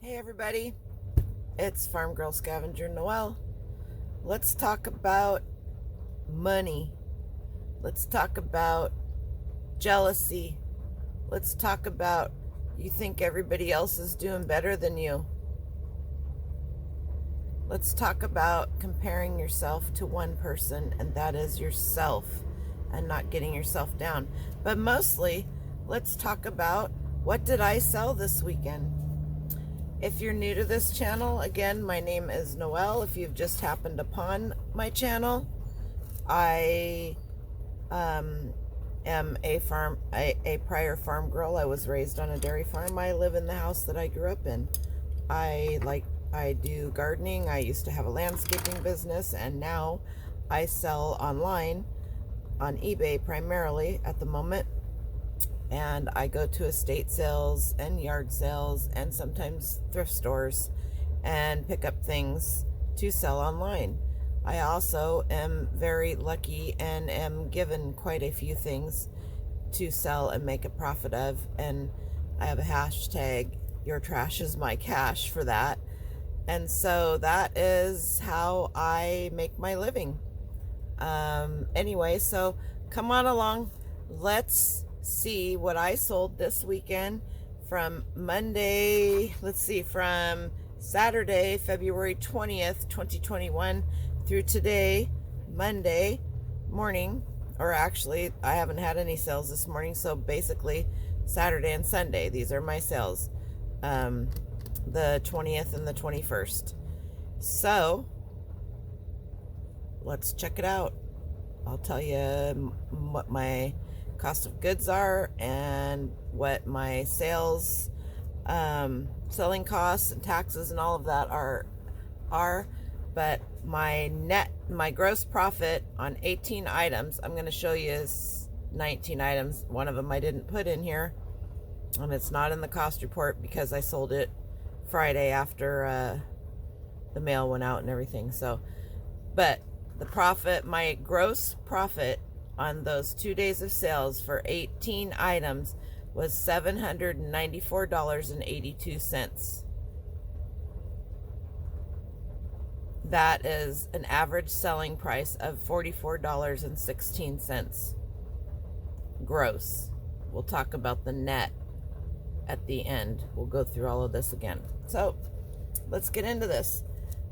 Hey everybody, it's Farm Girl Scavenger Noelle. Let's talk about money. Let's talk about jealousy. Let's talk about you think everybody else is doing better than you. Let's talk about comparing yourself to one person, and that is yourself, and not getting yourself down. But mostly, let's talk about what did I sell this weekend. If you're new to this channel, again, my name is Noelle. If you've just happened upon my channel, I am a prior farm girl. I was raised on a dairy farm. I live in the house that I grew up in. I do gardening. I used to have a landscaping business, and now I sell online on eBay primarily at the moment. And I go to estate sales and yard sales and sometimes thrift stores and pick up things to sell online. I also am very lucky and am given quite a few things to sell and make a profit of, and I have a hashtag, your trash is my cash, for that. And so that is how I make my living. Anyway, so come on along. Let's see what I sold this weekend from Monday, from Saturday, February 20th, 2021 through today, Monday morning, or actually I haven't had any sales this morning, so basically Saturday and Sunday, these are my sales, the 20th and the 21st. So let's check it out. I'll tell you what my cost of goods are and what my sales, selling costs and taxes and all of that are. But my gross profit on 18 items, I'm going to show you, is 19 items. One of them I didn't put in here, and it's not in the cost report because I sold it Friday after the mail went out and everything. So, but my gross profit on those 2 days of sales for 18 items was $794.82. That is an average selling price of $44.16 gross. We'll talk about the net at the end. We'll go through all of this again. So let's get into this.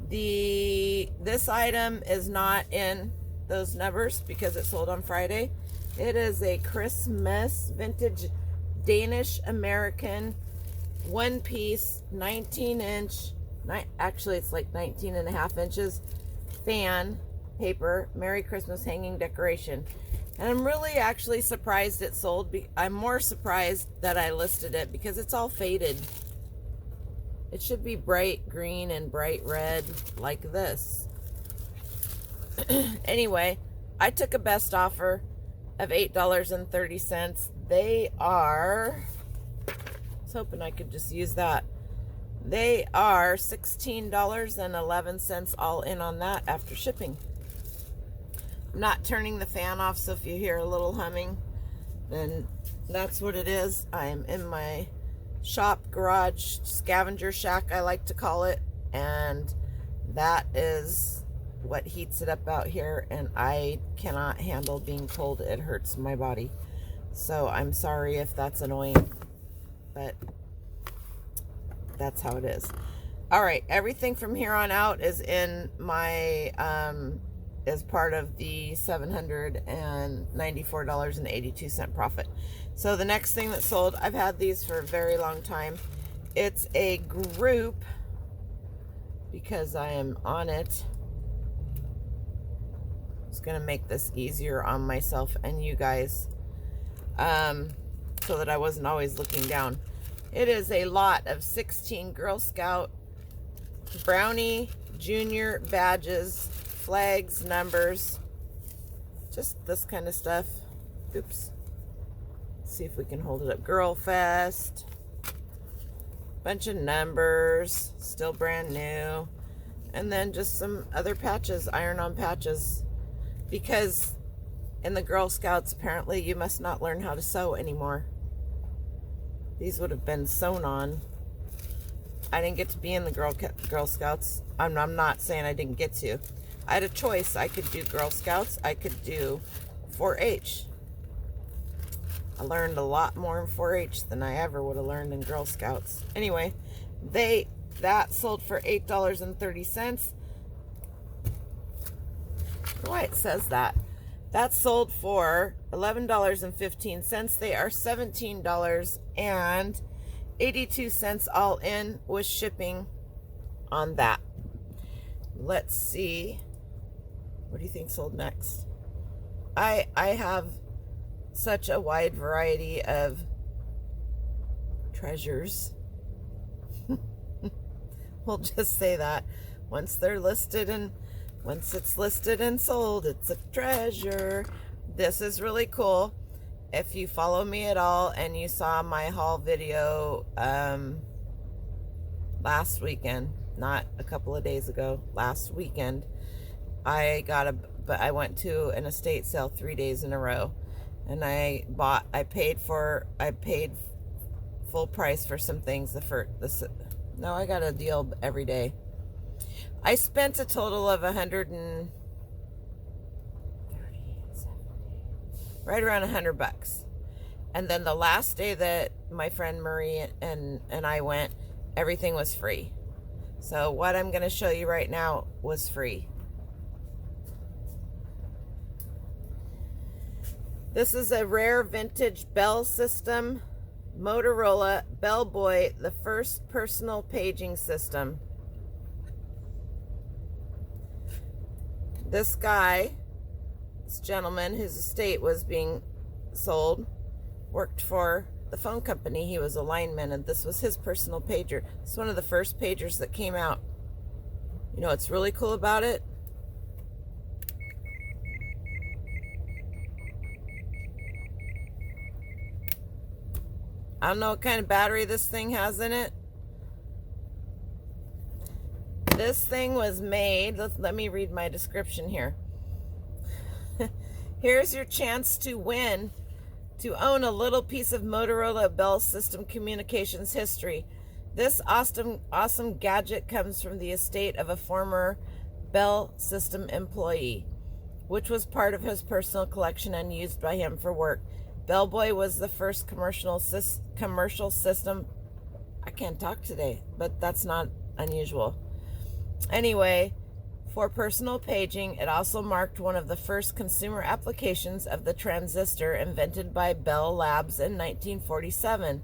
This item is not in those numbers because it sold on Friday. It is a Christmas vintage Danish American one piece 19-inch, actually it's like 19 and a half inches, fan paper Merry Christmas hanging decoration. And I'm really actually surprised it sold. I'm more surprised that I listed it because it's all faded. It should be bright green and bright red like this. Anyway, I took a best offer of $8.30. They are, I was hoping I could just use that. They are $16.11 all in on that after shipping. I'm not turning the fan off, so if you hear a little humming, then that's what it is. I am in my shop, garage, scavenger shack, I like to call it, and that is what heats it up out here, and I cannot handle being cold. It hurts my body. So I'm sorry if that's annoying, but that's how it is. All right, everything from here on out is in my is part of the $794.82 profit. So the next thing that sold, I've had these for a very long time. It's a group because I am on it. It's gonna make this easier on myself and you guys, so that I wasn't always looking down. It is a lot of 16 Girl Scout Brownie Junior badges, flags, numbers, just this kind of stuff. Oops. Let's see if we can hold it up. Girl Fest. Bunch of numbers, still brand new. And then just some other patches, iron-on patches. Because in the Girl Scouts, apparently you must not learn how to sew anymore. These would have been sewn on. I didn't get to be in the Girl Scouts. I'm not saying I didn't get to. I had a choice. I could do Girl Scouts. I could do 4-H. I learned a lot more in 4-H than I ever would have learned in Girl Scouts. Anyway, that sold for $8.30. Why it says that? That sold for $11.15. They are $17.82 all in with shipping on that. Let's see. What do you think sold next? I have such a wide variety of treasures. We'll just say that. Once it's listed and sold, it's a treasure. This is really cool. If you follow me at all and you saw my haul video last weekend, not a couple of days ago, last weekend, I went to an estate sale 3 days in a row, and I paid full price for some things. I got a deal every day. I spent a total of right around $100. And then the last day that my friend Marie and I went, everything was free. So what I'm going to show you right now was free. This is a rare vintage bell system, Motorola Bellboy, the first personal paging system. This gentleman, whose estate was being sold, worked for the phone company. He was a lineman, and this was his personal pager. It's one of the first pagers that came out. You know what's really cool about it? I don't know what kind of battery this thing has in it. This thing was made, let me read my description here. Here's your chance to win, to own a little piece of Motorola Bell System Communications history. This awesome gadget comes from the estate of a former Bell System employee, which was part of his personal collection and used by him for work. Bellboy was the first commercial system. I can't talk today, but that's not unusual. Anyway, for personal paging, it also marked one of the first consumer applications of the transistor invented by Bell Labs in 1947,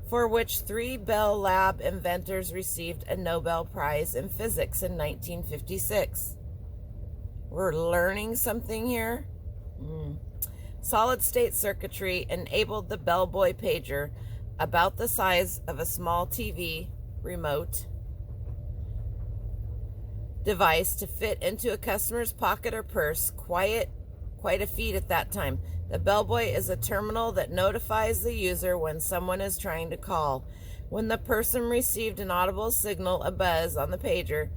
for which 3 Bell Lab inventors received a Nobel Prize in Physics in 1956. We're learning something here. Solid-state circuitry enabled the Bellboy pager, about the size of a small TV remote device, to fit into a customer's pocket or purse. Quite a feat at that time. The Bellboy is a terminal that notifies the user when someone is trying to call. When the person received an audible signal, a buzz, on the pager,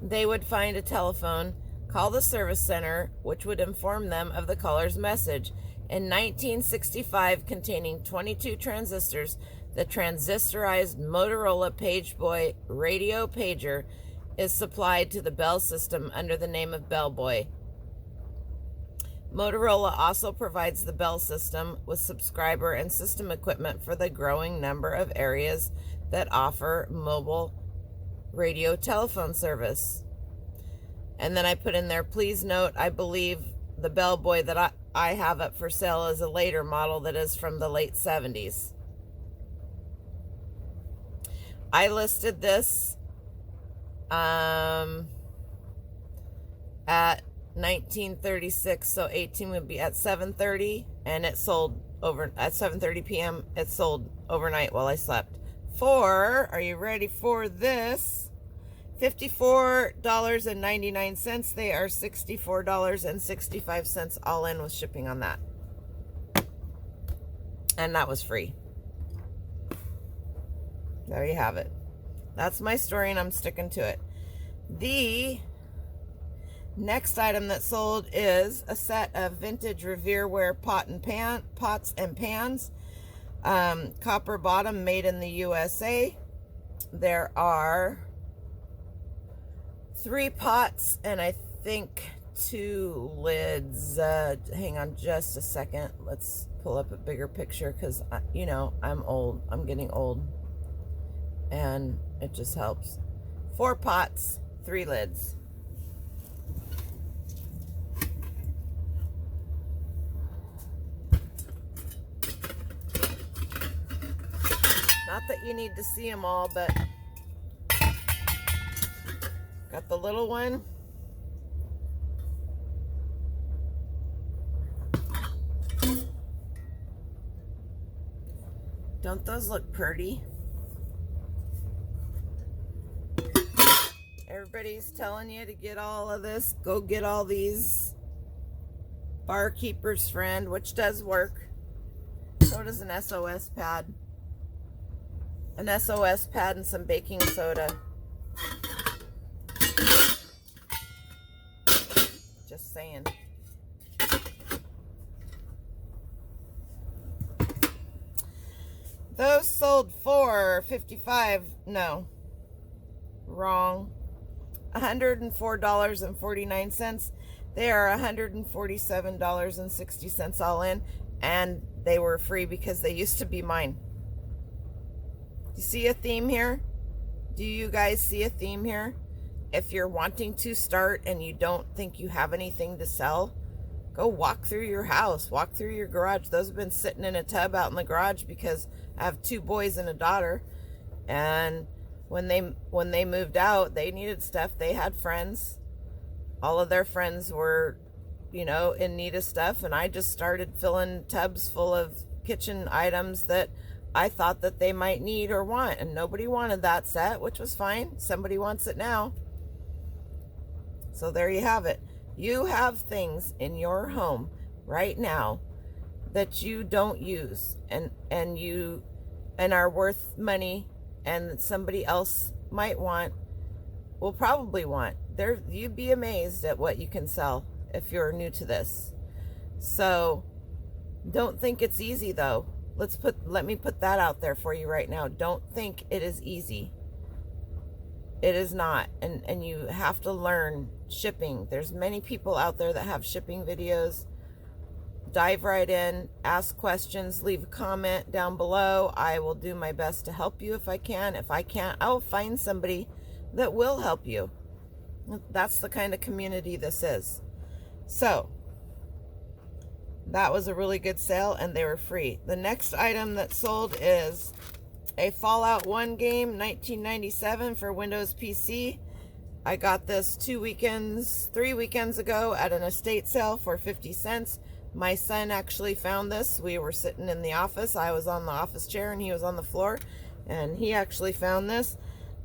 they would find a telephone, call the service center, which would inform them of the caller's message. In 1965, containing 22 transistors, the transistorized Motorola Pageboy radio pager is supplied to the Bell system under the name of Bellboy. Motorola also provides the Bell system with subscriber and system equipment for the growing number of areas that offer mobile radio telephone service. And then I put in there, please note, I believe the Bellboy that I have up for sale is a later model that is from the late 70s. I listed this at 1936, so 18 would be at 7:30, and it sold at 7:30 p.m. It sold overnight while I slept for, are you ready for this? $54.99. They are $64.65 all in with shipping on that. And that was free. There you have it. That's my story, and I'm sticking to it. The next item that sold is a set of vintage Revereware pots and pans. Copper bottom, made in the USA. There are 3 pots and I think 2 lids. Hang on just a second. Let's pull up a bigger picture because, you know, I'm old. I'm getting old. And it just helps. 4 pots, 3 lids. Not that you need to see them all, but got the little one. Don't those look pretty? Everybody's telling you to get all of this. Go get all these. Barkeeper's Friend, which does work. So does an SOS pad. An SOS pad and some baking soda. Just saying. Those sold for $55. No. Wrong. $104.49. They are $147.60 all in, and they were free because they used to be mine. You see a theme here? Do you guys see a theme here? If you're wanting to start and you don't think you have anything to sell, go walk through your house, walk through your garage. Those have been sitting in a tub out in the garage because I have 2 boys and a daughter, and when they moved out, they needed stuff. They had friends. All of their friends were, you know, in need of stuff, and I just started filling tubs full of kitchen items that I thought that they might need or want, and nobody wanted that set, which was fine. Somebody wants it now. So there you have it. You have things in your home right now that you don't use and are worth money, and somebody else might want, will probably want. You'd be amazed at what you can sell if you're new to this. So don't think it's easy though. Let me put that out there for you right now. Don't think it is easy. It is not. And you have to learn shipping. There's many people out there that have shipping videos. Dive right in, ask questions, leave a comment down below. I will do my best to help you if I can. If I can't, I will find somebody that will help you. That's the kind of community this is. So that was a really good sale, and they were free. The next item that sold is a Fallout 1 game, 1997 for Windows PC. I got this 3 weekends ago at an estate sale for 50 cents. My son actually found this. We were sitting in the office. I was on the office chair and he was on the floor, and he actually found this.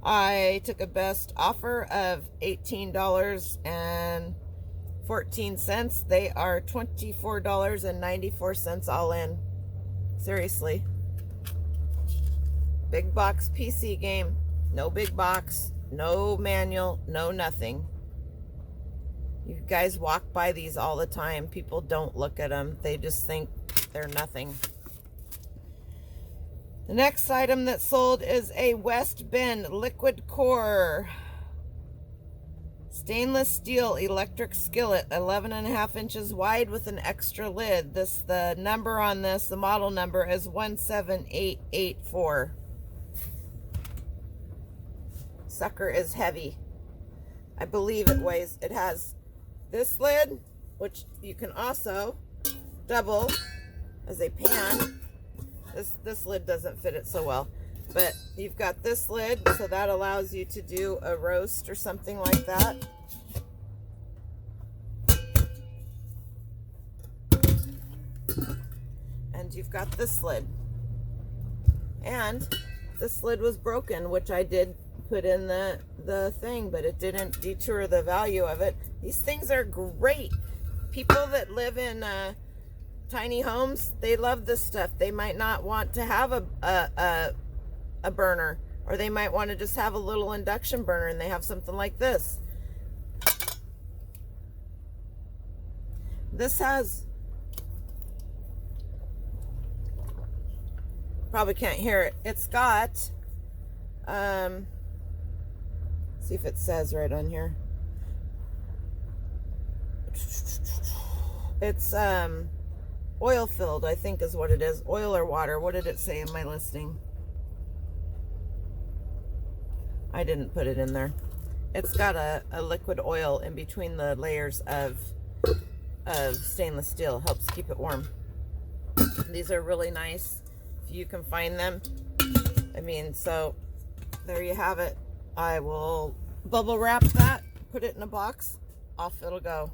I took a best offer of $18.14. They are $24.94 all in. Seriously. Big box PC game. No big box, no manual, no nothing. You guys walk by these all the time. People don't look at them. They just think they're nothing. The next item that sold is a West Bend liquid core stainless steel electric skillet, 11.5 inches wide with an extra lid. The number on this, the model number is 17884. Sucker is heavy. I believe it has this lid, which you can also double as a pan. This lid doesn't fit it so well, but you've got this lid, so that allows you to do a roast or something like that. And you've got this lid. And this lid was broken, which I did put in the thing, but it didn't detour the value of it. These things are great. People that live in tiny homes, they love this stuff. They might not want to have a burner, or they might want to just have a little induction burner, and they have something like this. This has, probably can't hear it, it's got See if it says right on here. It's oil filled, I think is what it is. Oil or water. What did it say in my listing? I didn't put it in there. It's got a liquid oil in between the layers of stainless steel. Helps keep it warm. These are really nice if you can find them. I mean, so there you have it. I will bubble wrap that, put it in a box, off it'll go.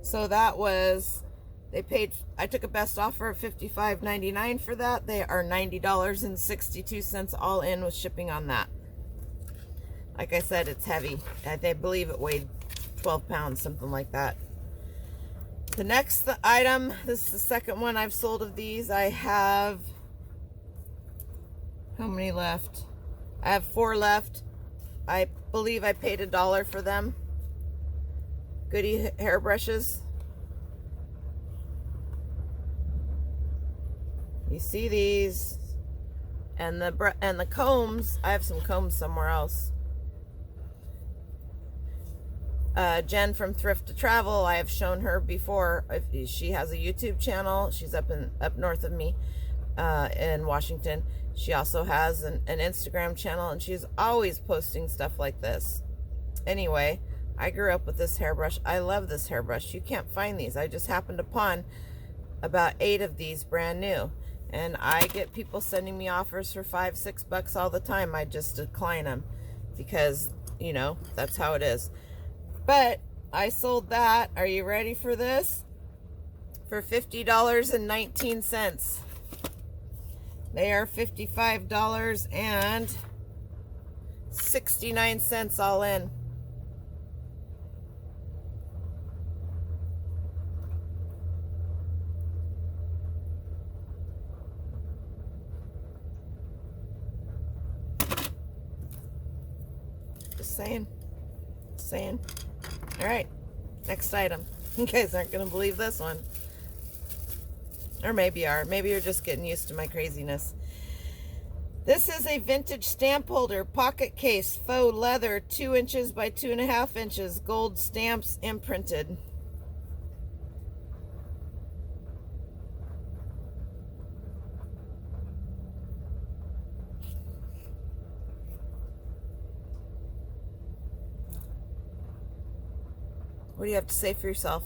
So that was, they paid, I took a best offer of $55.99 for that. They are $90.62 all in with shipping on that. Like I said, it's heavy. I believe it weighed 12 pounds, something like that. The next item, this is the second one I've sold of these. I have, how many left? I have 4 left. I believe I paid $1 for them. Goody hairbrushes. You see these, and the combs. I have some combs somewhere else. Jen from Thrift to Travel, I have shown her before. She has a YouTube channel. She's up north of me in Washington. She also has an Instagram channel, and she's always posting stuff like this. Anyway, I grew up with this hairbrush. I love this hairbrush. You can't find these. I just happened upon about 8 of these brand new, and I get people sending me offers for $5, $6 all the time. I just decline them because, you know, that's how it is. But I sold that. Are you ready for this? For $50.19. They are $55.69 all in. Just saying. All right, next item. You guys aren't gonna believe this one. Or maybe you are. Maybe you're just getting used to my craziness. This is a vintage stamp holder, pocket case, faux leather, 2 inches by 2.5 inches, gold stamps imprinted. What do you have to say for yourself?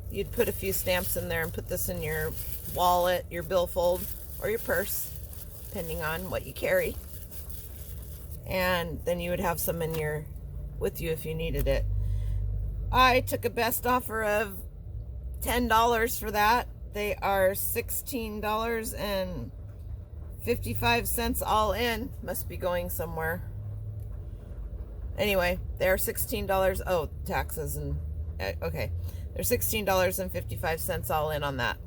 You'd put a few stamps in there and put this in your wallet, your billfold, or your purse, depending on what you carry. And then you would have some with you if you needed it. I took a best offer of $10 for that. They are $16.55 all in. Must be going somewhere. Anyway, they're $16. Oh, taxes and okay. They're $16.55 all in on that.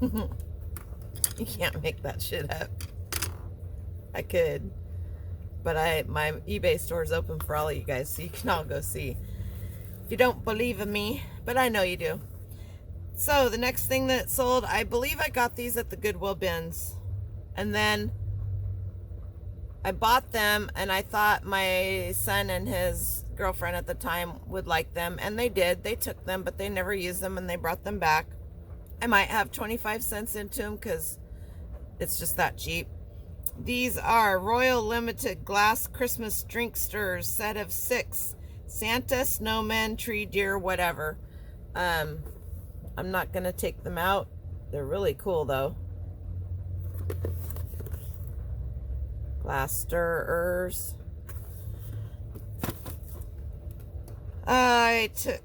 You can't make that shit up. I could, but my eBay store is open for all of you guys, so you can all go see. If you don't believe in me, but I know you do. So the next thing that sold, I believe I got these at the Goodwill bins, and then I bought them, and I thought my son and his girlfriend at the time would like them, and they did. They took them, but they never used them, and they brought them back. I might have 25 cents into them because it's just that cheap. These are Royal Limited Glass Christmas Drink Stirrers, set of 6. Santa, snowman, tree, deer, whatever. I'm not going to take them out. They're really cool, though. Glass stirrers. I took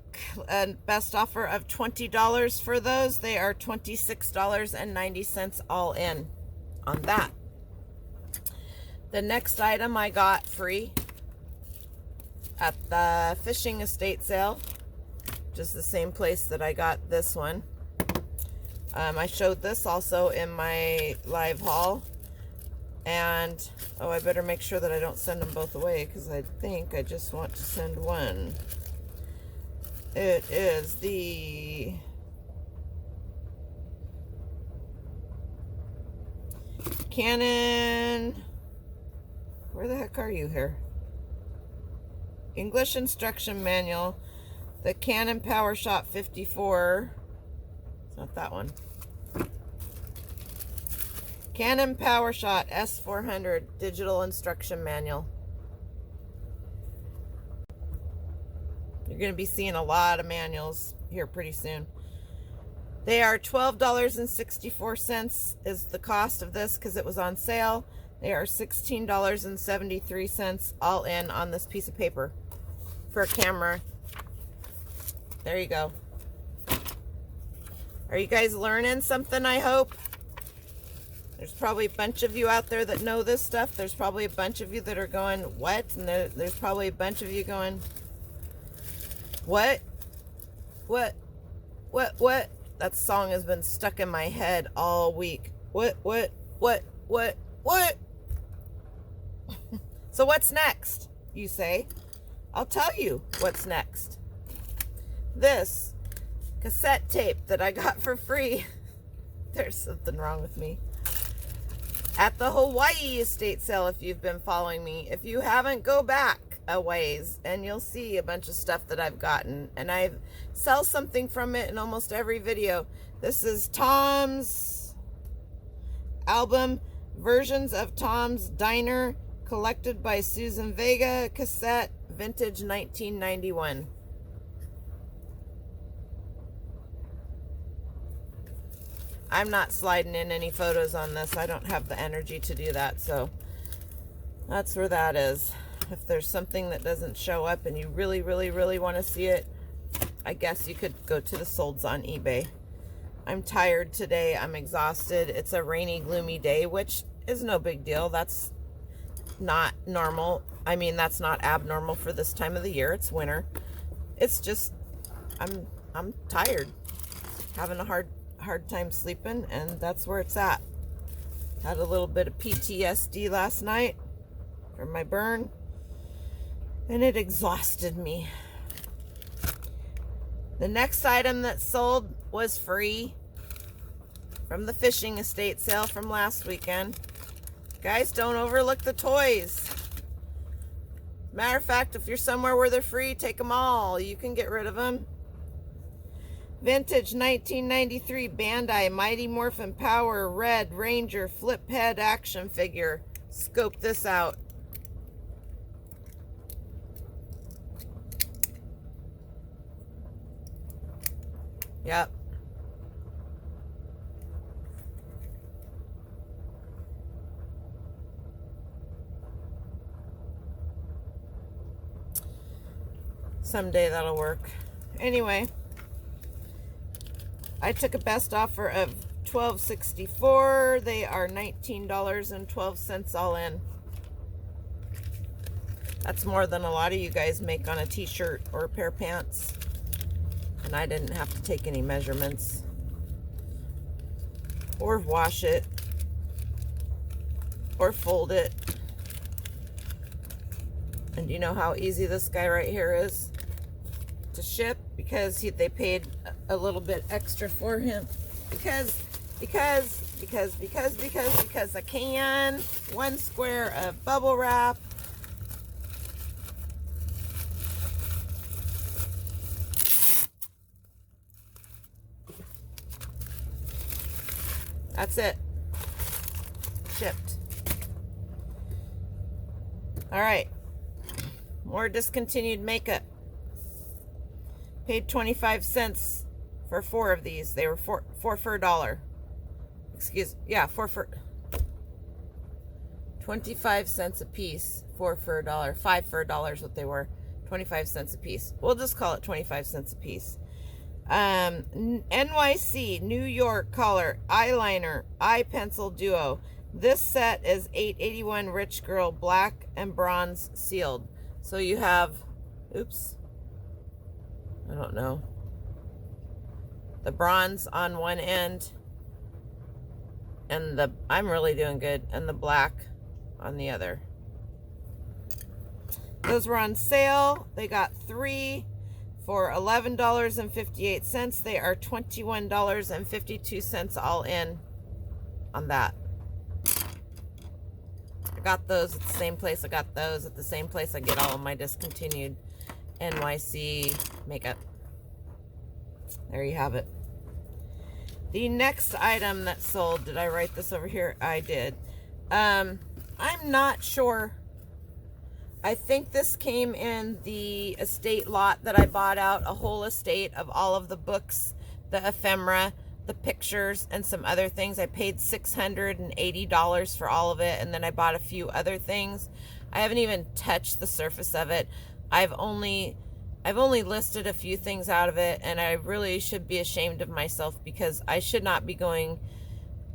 a best offer of $20 for those. They are $26.90 all in on that. The next item I got free at the fishing estate sale, which is the same place that I got this one. I showed this also in my live haul. And, oh, I better make sure that I don't send them both away, because I think I just want to send one. It is the Canon, where the heck are you here? English instruction manual, the Canon Powershot 54. It's not that one. Canon Powershot S400 digital instruction manual. You're going to be seeing a lot of manuals here pretty soon. They are $12.64 is the cost of this because it was on sale. They are $16.73 all in on this piece of paper for a camera. There you go. Are you guys learning something, I hope? There's probably a bunch of you out there that know this stuff. There's probably a bunch of you that are going, what? And there's probably a bunch of you going, what? What? What? That song has been stuck in my head all week. What? So what's next, you say? I'll tell you what's next. This cassette tape that I got for free. There's something wrong with me. At the Hawaii estate sale, if you've been following me. If you haven't, go back a ways and you'll see a bunch of stuff that I've gotten. And I sell something from it in almost every video. This is Tom's album, Versions of Tom's Diner, collected by Susan Vega, cassette, vintage 1991. I'm not sliding in any photos on this. I don't have the energy to do that, so that's where that is. If there's something that doesn't show up and you really want to see it, I guess you could go to the solds on eBay. I'm tired today. I'm exhausted. It's a rainy, gloomy day, which is no big deal. That's not normal. I mean, that's not abnormal for this time of the year. It's winter. It's just, I'm tired. Having a hard time sleeping, and that's where it's at. Had a little bit of PTSD last night from my burn, and it exhausted me. The next item that sold was free from the fishing estate sale from last weekend. Guys, don't overlook the toys. Matter of fact, if you're somewhere where they're free, take them all. You can get rid of them. Vintage 1993 Bandai Mighty Morphin Power Red Ranger Flip Head action figure. Scope this out. Yep. Someday that'll work. Anyway, I took a best offer of $12.64. They are $19.12 all in. That's more than a lot of you guys make on a t-shirt or a pair of pants. And I didn't have to take any measurements or wash it or fold it. And you know how easy this guy right here is to ship, because they paid a little bit extra for him because I can. 1 square of bubble wrap. That's it. Shipped. All right. More discontinued makeup. Paid 25 cents for 4 of these. They were 4 for $1. Yeah, 4 for 25 cents a piece. 4 for $1. 5 for $1 is what they were. 25 cents a piece. We'll just call it 25 cents a piece. NYC New York color eyeliner eye pencil duo. This set is $8.81 Rich Girl black and bronze sealed. So you have, oops, I don't know, the bronze on one end and I'm really doing good, and the black on the other. Those were on sale. They got 3 for $11.58. They are $21.52 all in on that. got those at the same place. I got those at the same place I get all of my discontinued NYC makeup. There you have it. The next item that sold, did I write this over here? I did. I'm not sure. I think this came in the estate lot that I bought out, a whole estate of all of the books, the ephemera, the pictures, and some other things. I paid $680 for all of it, and then I bought a few other things. I haven't even touched the surface of it. I've only listed a few things out of it, and I really should be ashamed of myself because I should not be going,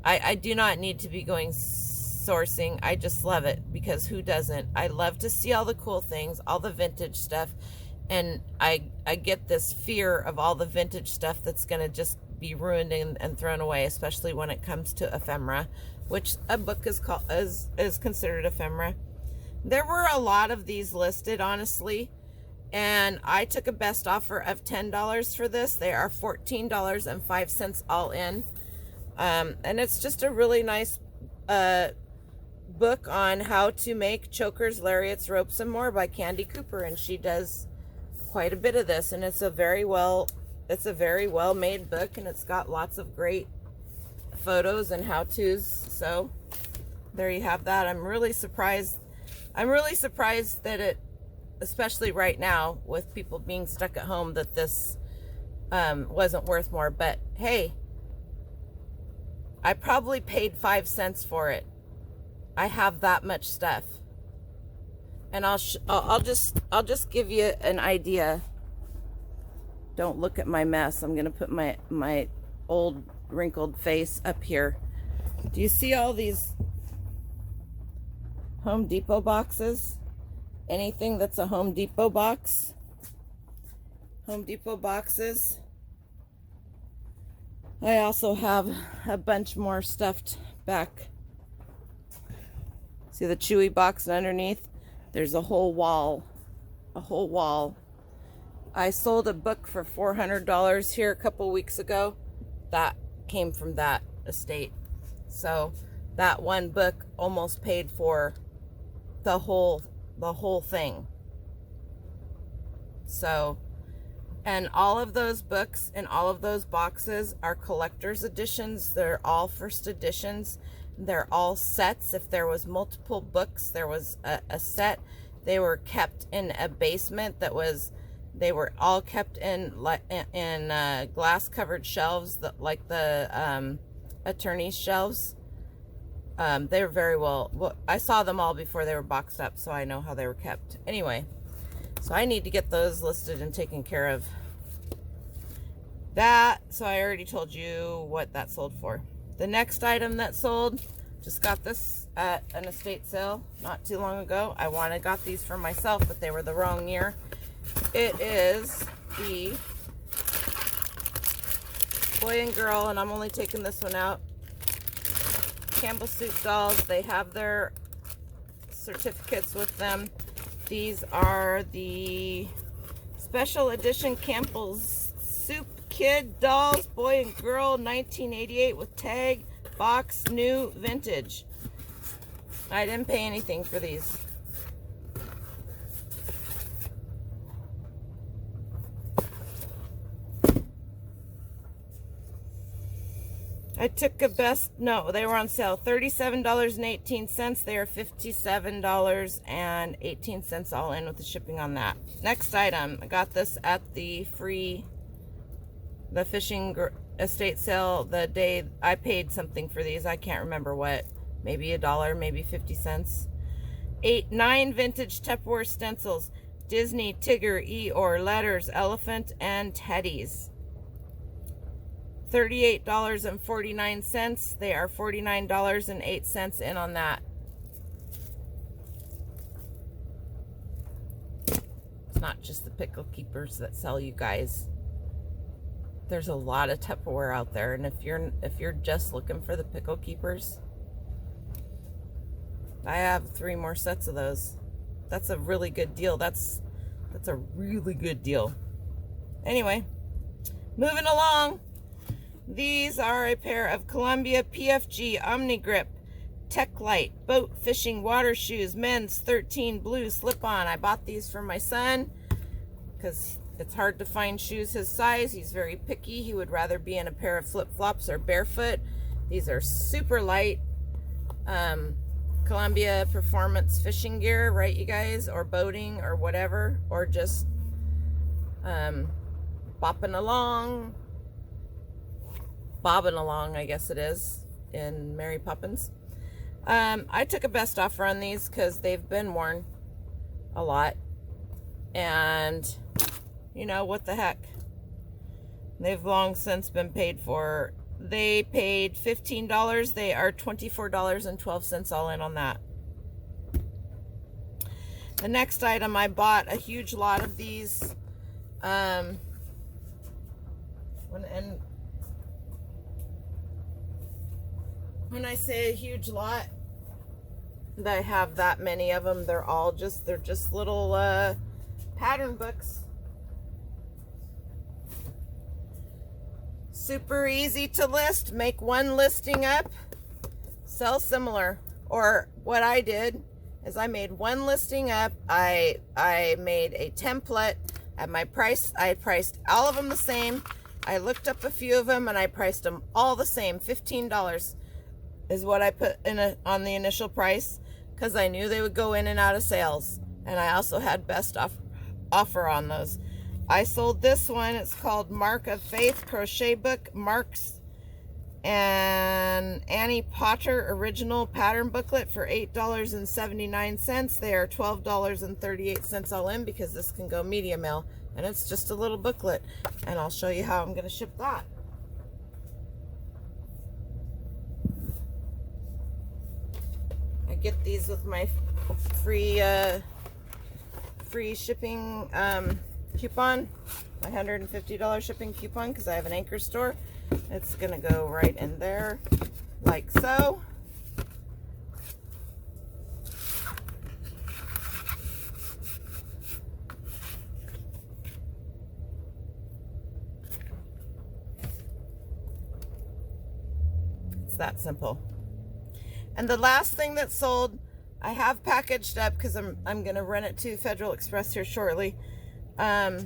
I do not need to be going sourcing. I just love it because who doesn't? I love to see all the cool things, all the vintage stuff, and I get this fear of all the vintage stuff that's going to just be ruined and thrown away, especially when it comes to ephemera, which a book is called is considered ephemera. There were a lot of these listed, honestly, and I took a best offer of $10 for this. They are $14.05 all in, and it's just a really nice book on how to make chokers, lariats, ropes, and more by Candy Cooper, and she does quite a bit of this, and it's a very well made book, and it's got lots of great photos and how-tos. So there you have that. I'm really surprised that it, especially right now with people being stuck at home, that this wasn't worth more. But hey, I probably paid 5 cents for it. I have that much stuff, and I'll just give you an idea. Don't look at my mess. I'm gonna put my old wrinkled face up here. Do you see all these Home Depot boxes? Anything that's a Home Depot box, Home Depot boxes. I also have a bunch more stuffed back. See the Chewy box, and underneath there's a whole wall. I sold a book for $400 here a couple weeks ago. That came from that estate. So that one book almost paid for the whole thing. So, and all of those books and all of those boxes are collector's editions. They're all first editions. They're all sets. If there was multiple books, there was a set. They were kept in a basement they were all kept in glass covered shelves, like the attorney's shelves. They were very well, I saw them all before they were boxed up, so I know how they were kept. Anyway, so I need to get those listed and taken care of. So I already told you what that sold for. The next item that sold, just got this at an estate sale not too long ago. I got these for myself, but they were the wrong year. It is the boy and girl, and I'm only taking this one out, Campbell Soup dolls. They have their certificates with them. These are the special edition Campbell's Soup Kid dolls, boy and girl, 1988, with tag, box, new, vintage. I didn't pay anything for these. I took a no, they were on sale. $37.18. They are $57.18 all in with the shipping on that. Next item, I got this at the fishing estate sale the day I paid something for these. I can't remember what. Maybe $1, maybe 50 cents. 9 vintage Tupperware stencils. Disney, Tigger, Eeyore, letters, elephant, and teddies. $38.49. They are $49.08 in on that. It's not just the pickle keepers that sell, you guys. There's a lot of Tupperware out there, and if you're just looking for the pickle keepers, I have 3 more sets of those. That's a really good deal. That's a really good deal. Anyway, moving along. These are a pair of Columbia PFG Omni Grip Tech Light, boat, fishing, water shoes, men's 13 blue slip-on. I bought these for my son because it's hard to find shoes his size. He's very picky. He would rather be in a pair of flip-flops or barefoot. These are super light. Columbia Performance fishing gear, right, you guys? Or boating or whatever. Or just bopping along. Bobbing along, I guess it is, in Mary Poppins. I took a best offer on these because they've been worn a lot. And, you know, what the heck? They've long since been paid for. They paid $15. They are $24.12 all in on that. The next item, I bought a huge lot of these. And when I say a huge lot, I have that many of them. They're just little pattern books. Super easy to list. Make one listing up, sell similar. Or what I did is I made one listing up. I made a template at my price. I priced all of them the same. I looked up a few of them and I priced them all the same. $15 is what I put in on the initial price because I knew they would go in and out of sales. And I also had best offer on those. I sold this one. It's called Mark of Faith Crochet Book, Marks and Annie Potter Original Pattern Booklet for $8.79. They are $12.38 all in because this can go media mail. And it's just a little booklet. And I'll show you how I'm going to ship that. I get these with my free shipping coupon, my $150 shipping coupon, because I have an Anchor store. It's gonna go right in there like so. It's that simple. And the last thing that sold, I have packaged up because I'm gonna run it to Federal Express here shortly. I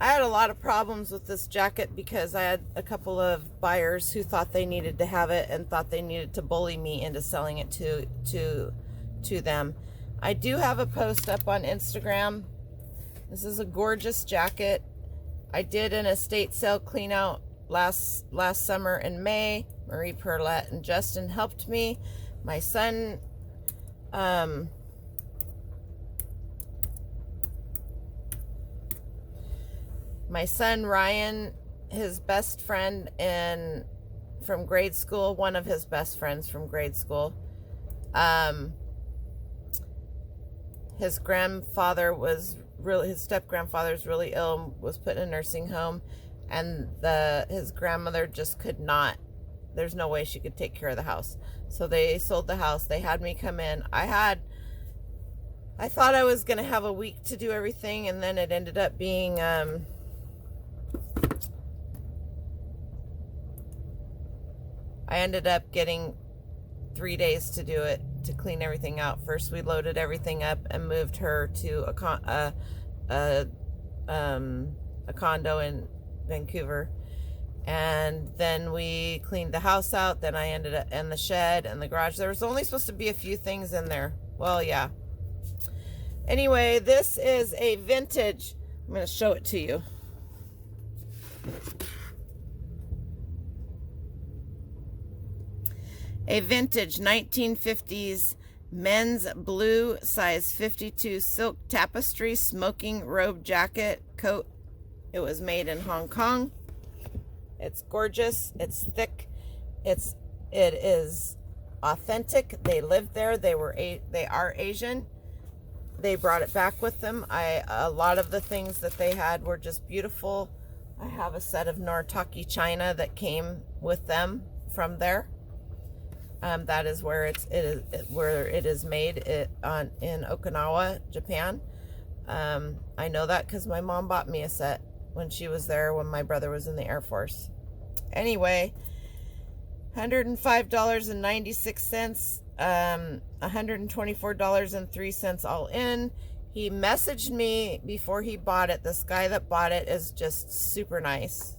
had a lot of problems with this jacket because I had a couple of buyers who thought they needed to have it and thought they needed to bully me into selling it to them. I do have a post up on Instagram. This is a gorgeous jacket. I did an estate sale clean out last summer in May. Marie Perlette and Justin helped me. My son Ryan, his best friend from grade school, one of his best friends from grade school, his grandfather his step-grandfather's really ill, was put in a nursing home, and his grandmother just could not, there's no way she could take care of the house. So they sold the house. They had me come in. I thought I was going to have a week to do everything, and then it ended up being, I ended up getting 3 days to do it, to clean everything out. First, we loaded everything up and moved her to a condo in Vancouver. And then we cleaned the house out. Then I ended up in the shed and the garage. There was only supposed to be a few things in there. Well, yeah. Anyway, this is a vintage. I'm going to show it to you. A vintage 1950s men's blue size 52 silk tapestry smoking robe jacket coat. It was made in Hong Kong. It's gorgeous. It's thick. It is authentic. They lived there. They are Asian. They brought it back with them. A lot of the things that they had were just beautiful. I have a set of Noritake china that came with them from there. That is where it is made in Okinawa, Japan. I know that because my mom bought me a set when she was there when my brother was in the Air Force. Anyway, $105.96, $124.03 all in. He messaged me before he bought it. This guy that bought it is just super nice,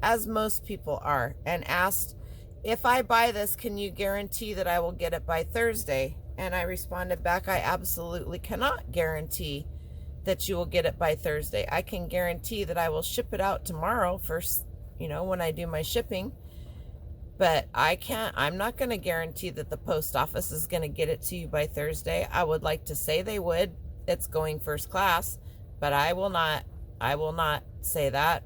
as most people are, and asked, if I buy this, can you guarantee that I will get it by Thursday? And I responded back, I absolutely cannot guarantee that you will get it by Thursday. I can guarantee that I will ship it out tomorrow first, when I do my shipping. But I'm not going to guarantee that the post office is going to get it to you by Thursday. I would like to say they would. It's going first class, but I will not say that.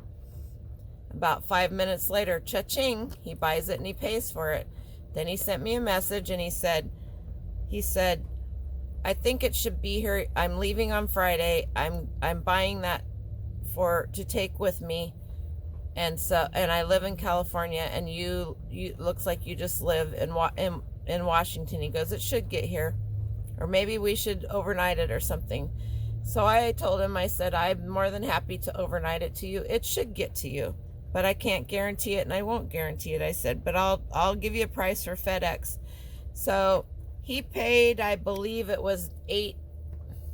About 5 minutes later, cha-ching, he buys it and he pays for it. Then he sent me a message and he said, I think it should be here. I'm leaving on Friday. I'm buying that to take with me. And I live in California, and you looks like you just live in Washington. He goes, it should get here, or maybe we should overnight it or something. So I told him, I said, I'm more than happy to overnight it to you. It should get to you, but I can't guarantee it, and I won't guarantee it. I said, but I'll give you a price for FedEx. So he paid, I believe it was he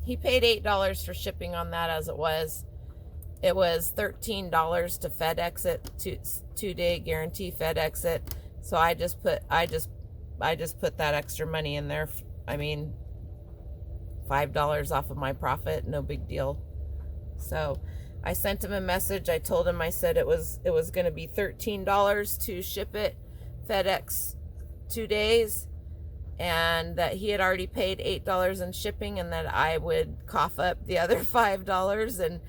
paid $8 for shipping on that, as it was. It was $13 to FedEx it, 2-day guarantee FedEx it. So I just put that extra money in there. I mean, $5 off of my profit, no big deal. So I sent him a message. I told him, I said it was going to be $13 to ship it FedEx 2 days, and that he had already paid $8 in shipping, and that I would cough up the other $5.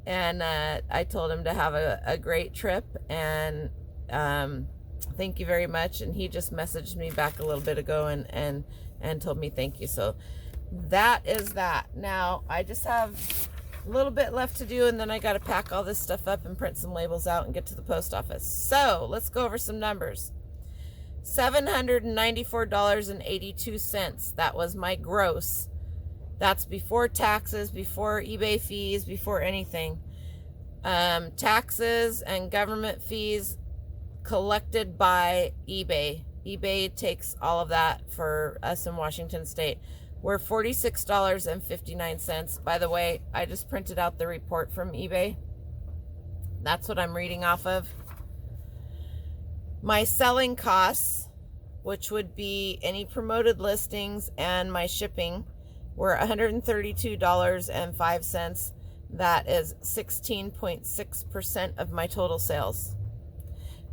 And I told him to have a great trip, and thank you very much. And he just messaged me back a little bit ago and told me thank you. So that is that. Now I just have a little bit left to do, and then I got to pack all this stuff up and print some labels out and get to the post office. So let's go over some numbers. $794.82. That was my gross. That's before taxes, before eBay fees, before anything. Taxes and government fees collected by eBay. eBay takes all of that for us in Washington State. We're $46.59. By the way, I just printed out the report from eBay. That's what I'm reading off of. My selling costs, which would be any promoted listings and my shipping, were $132.05. That is 16.6% of my total sales.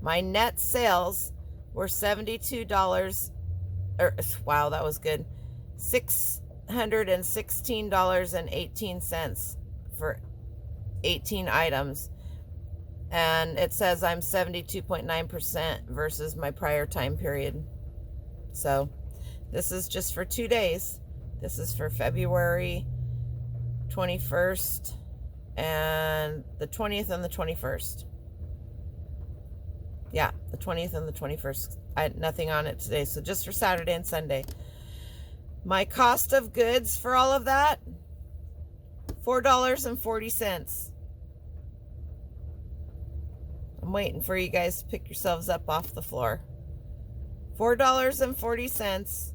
My net sales were $72, wow, that was good. $616.18 for 18 items. And it says I'm 72.9% versus my prior time period. So this is just for 2 days. This is for February 21st and the 20th and the 21st. Yeah, the 20th and the 21st. I had nothing on it today, so just for Saturday and Sunday. My cost of goods for all of that, $4.40. I'm waiting for you guys to pick yourselves up off the floor. $4.40